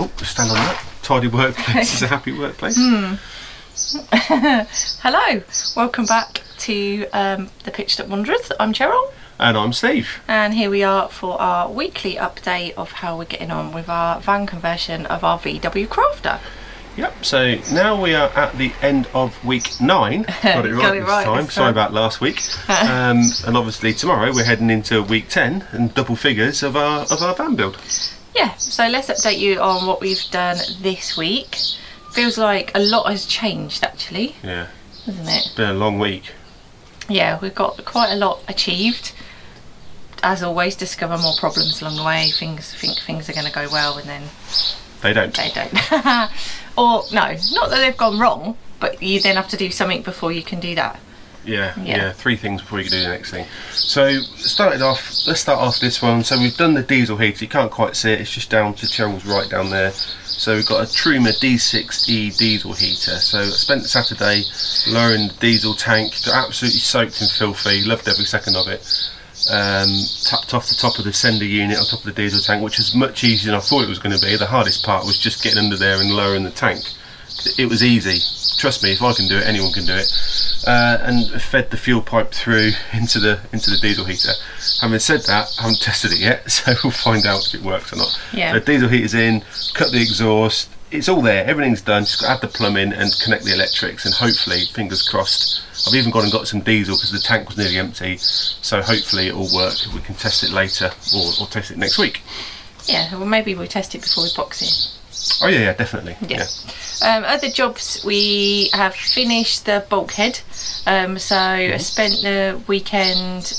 Oh, stand on that. Tidy workplace is a happy workplace. Hello, welcome back to the Pitched Up Wanderers. I'm Cheryl. And I'm Steve. And here we are for our weekly update of how we're getting on with our van conversion of our VW Crafter. Yep, so now we are at the end of week 9. Got it right this time. Sorry about last week. And obviously tomorrow we're heading into week 10 and double figures of our van build. Yeah, so let's update you on what we've done this week. Feels like a lot has changed actually. Yeah. Isn't it? It's been a long week. Yeah, we've got quite a lot achieved. As always, discover more problems along the way. Think things are going to go well, and then they don't. They don't. Or no, not that they've gone wrong, but you then have to do something before you can do that. Yeah. 3 things before you can do the next thing. So let's start off this one. So we've done the diesel heater. You can't quite see it. It's just down to Cheryl's right down there. So we've got a Truma D6E diesel heater. So I spent Saturday lowering the diesel tank. Got absolutely soaked and filthy. Loved every second of it. Tapped off the top of the sender unit on top of the diesel tank, which was much easier than I thought it was going to be. The hardest part was just getting under there and lowering the tank. It was easy. Trust me, if I can do it, anyone can do it. And fed the fuel pipe through into the diesel heater. Having said that, I haven't tested it yet, so we'll find out if it works or not. Yeah. The diesel heater's in, cut the exhaust, it's all there, everything's done. Just got to add the plumbing and connect the electrics, and hopefully, fingers crossed, I've even gone and got some diesel because the tank was nearly empty, so hopefully it will work. We can test it later or test it next week. Yeah, well maybe we'll test it before we box it. Oh yeah, definitely. Yeah. Other jobs, we have finished the bulkhead. So I spent the weekend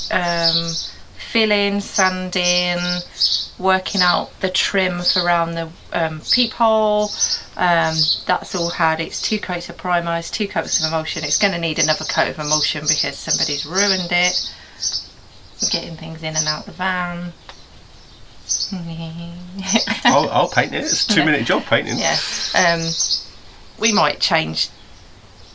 filling, sanding, working out the trim around the peephole. That's all had its 2 coats of primer, it's 2 coats of emulsion. It's going to need another coat of emulsion because somebody's ruined it. Getting things in and out the van. I'll paint it. It's a 2-minute job painting. Yeah. We might change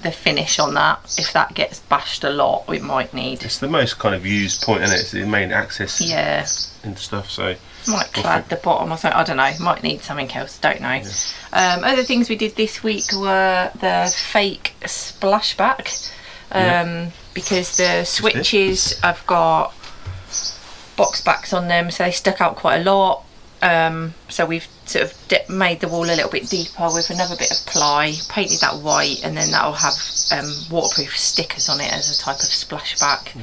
the finish on that. If that gets bashed a lot, we might need. It's the most kind of used point, isn't it? It's the main access. Yeah. And stuff. So. Might clad the bottom or something. I don't know. Might need something else. Don't know. Yeah. Other things we did this week were the fake splashback. Because the switches have got box backs on them, so they stuck out quite a lot. So we've sort of made the wall a little bit deeper with another bit of ply, painted that white, and then that'll have waterproof stickers on it as a type of splashback.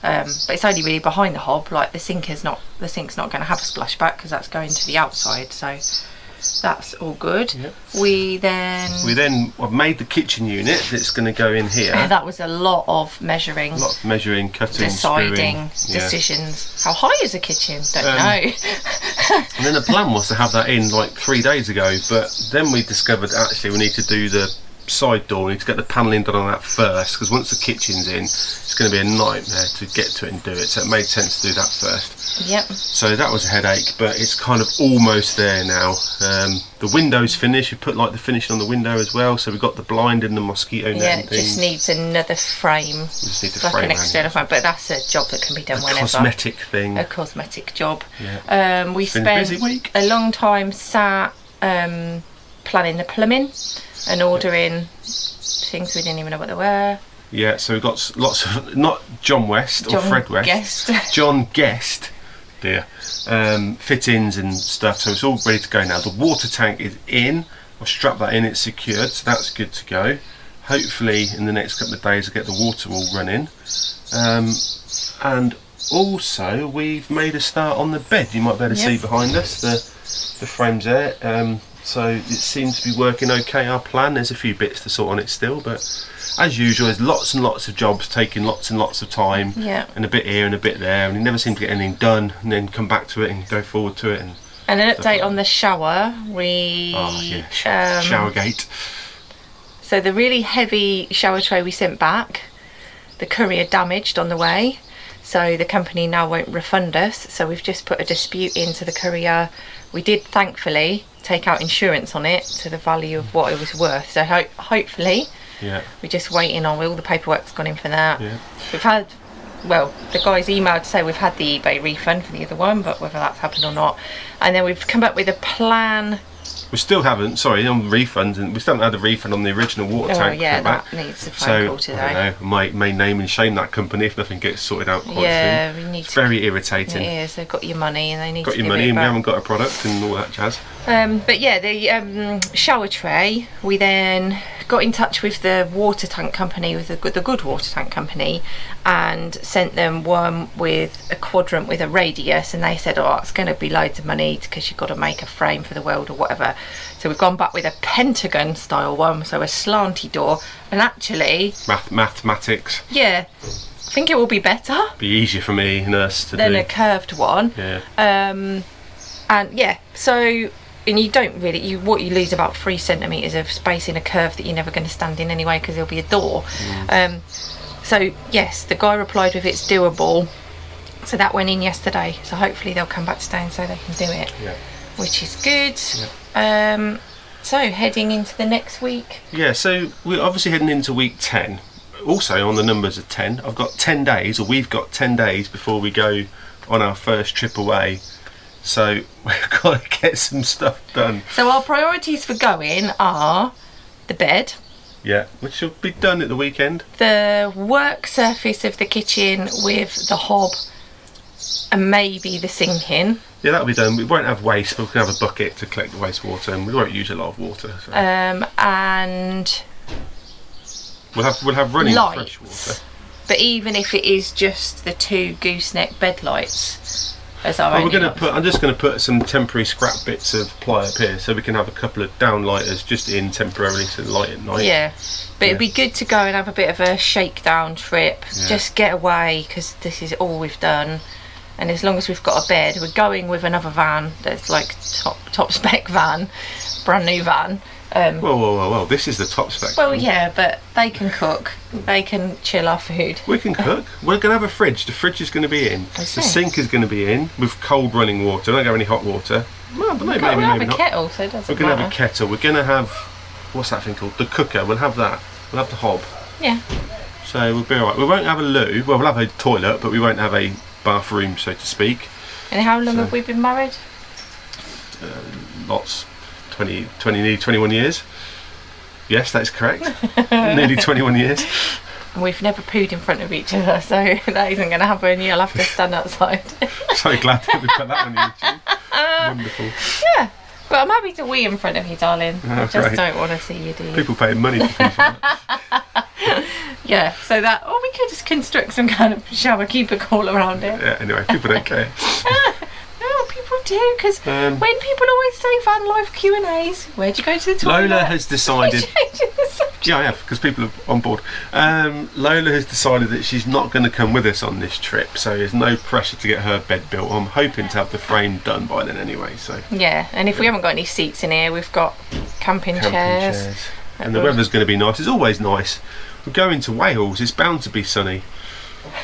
But it's only really behind the hob. Like the sink's not going to have a splashback because that's going to the outside. So that's all good. Yep. We then made the kitchen unit that's going to go in here. That was a lot of measuring. Cutting, deciding, screwing. Decisions. How high is a kitchen? Don't know. And then the plan was to have that in like 3 days ago, but then we discovered actually we need to do the side door. We need to get the panelling done on that first, because once the kitchen's in, it's going to be a nightmare to get to it and do it. So it made sense to do that first. Yep. So that was a headache, but it's kind of almost there now. The window's finished. We put like the finishing on the window as well, so we've got the blind and the mosquito net. Yeah, it just needs another frame. We just need to like frame an external frame, but that's a job that can be done whenever. Cosmetic thing. A cosmetic job. Yeah. We Been spent a busy week. a long time sat planning the plumbing and ordering things we didn't even know what they were. Yeah, so we've got lots of, not John West or Fred West, John Guest, dear, fittings and stuff, so it's all ready to go now. The water tank is in, I've strapped that in, it's secured, so that's good to go. Hopefully in the next couple of days I'll get the water all running. And also we've made a start on the bed. You might be able to see behind us, the frame's there. So it seems to be working okay, our plan. There's a few bits to sort on it still, but as usual there's lots and lots of jobs taking lots and lots of time, and a bit here and a bit there, and you never seem to get anything done and then come back to it and go forward to it. And an update on the shower. Showergate. So the really heavy shower tray we sent back, the courier damaged on the way, so the company now won't refund us, so we've just put a dispute into the courier. We did thankfully take out insurance on it to the value of what it was worth, so hopefully we're just waiting on, all the paperwork's gone in for that. We've had, well, the guys emailed to say we've had the eBay refund for the other one, but whether that's happened or not. And then we've come up with a plan We still haven't, sorry, on refunds, and we still haven't had a refund on the original water tank. Yeah, back. that needs a phone call today. I don't know, may name and shame that company if nothing gets sorted out quite soon. We need it's very irritating. It is, they've got your money and they need got to your give money it and back. we haven't got a product and all that jazz. But yeah, the shower tray, we then got in touch with the water tank company, with the good water tank company, and sent them one with a quadrant with a radius, and they said, oh, it's going to be loads of money because you've got to make a frame for the weld or whatever. So we've gone back with a pentagon style one, so a slanty door, and actually mathematics, yeah, I think it will be better, be easier for me and us to than do a curved one. Yeah. And yeah, so, and you don't really, what you lose about 3 centimetres of space in a curve that you're never going to stand in anyway because there'll be a door. So yes, the guy replied with it's doable, so that went in yesterday, so hopefully they'll come back today and say they can do it, which is good. So heading into the next week. Yeah, so we're obviously heading into week 10. Also on the numbers of 10, I've got 10 days, or we've got 10 days before we go on our first trip away. So we've got to get some stuff done. So our priorities for going are the bed. Yeah, which will be done at the weekend. The work surface of the kitchen with the hob and maybe the sinking. Yeah, that'll be done. We won't have waste, but we can have a bucket to collect the wastewater, and we won't use a lot of water. So. And we'll have running lights, fresh water. But even if it is just the 2 gooseneck bed lights. I'm just going to put some temporary scrap bits of ply up here, so we can have a couple of downlighters just in temporarily to light at night. Yeah, but it'd be good to go and have a bit of a shakedown trip. Just get away, because this is all we've done. And as long as we've got a bed, we're going with another van that's like top spec van, brand new van. Whoa, this is the top spec. Well, yeah, but they can cook. They can chill our food. We can cook. We're going to have a fridge. The fridge is going to be in. The sink is going to be in with cold running water. We don't have any hot water. Well, I don't know, maybe have not. A kettle, so it doesn't We're going to have a kettle. We're going to have, what's that thing called? The cooker. We'll have that. We'll have the hob. Yeah. So we'll be alright. We won't have a loo. Well, we'll have a toilet, but we won't have a bathroom, so to speak. And how long have we been married? Lots. nearly 21 years. Yes, that's correct. Nearly 21 years. We've never pooed in front of each other, so that isn't going to happen. You'll have to stand outside. So glad that we put that on YouTube. Wonderful. Yeah, but I'm happy to wee in front of you, darling. I just don't want to see you do. People paying money for things like that. Yeah, so that, or we could just construct some kind of shower cubicle around it. Yeah, anyway, people don't care. No, people do, because when people always say van life Q&As, where'd you go to the toilet? Lola has decided. Yeah, I have, because people are on board. Lola has decided that she's not going to come with us on this trip, so there's no pressure to get her bed built. I'm hoping to have the frame done by then anyway. So yeah, and if we haven't got any seats in here, we've got camping chairs. And the weather's going to be nice. It's always nice. We're going to Wales. It's bound to be sunny.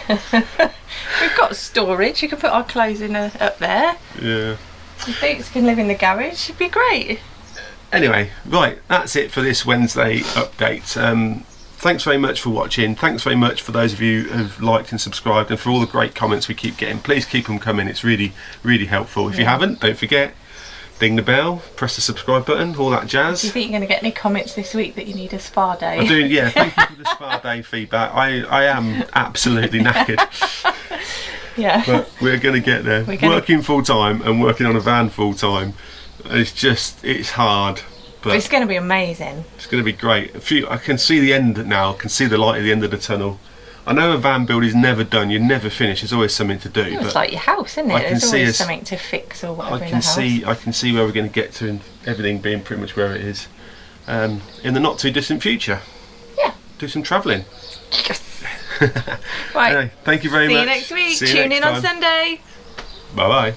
We've got storage. You can put our clothes in up there. Yeah. Your boots can live in the garage. It'd be great. Anyway, right, that's it for this Wednesday update. Thanks very much for watching. Thanks very much for those of you who've liked and subscribed, and for all the great comments we keep getting. Please keep them coming. It's really, really helpful. If you haven't, don't forget, ding the bell, press the subscribe button, all that jazz. Do you think you're going to get any comments this week that you need a spa day? I do, yeah. Thank you for the spa day feedback. I am absolutely knackered. Yeah. But we're going to get there. Working full time and working on a van full time, it's hard. But it's going to be amazing. It's going to be great. I can see the end now. I can see the light at the end of the tunnel. I know a van build is never done. You never finish. There's always something to do. It's like your house, isn't it? There's always something to fix or whatever in the house. I can see where we're going to get to, and everything being pretty much where it is in the not too distant future. Yeah. Do some travelling. Yes. Right. Anyway, thank you very much. See you next week. Tune in on Sunday. Bye bye.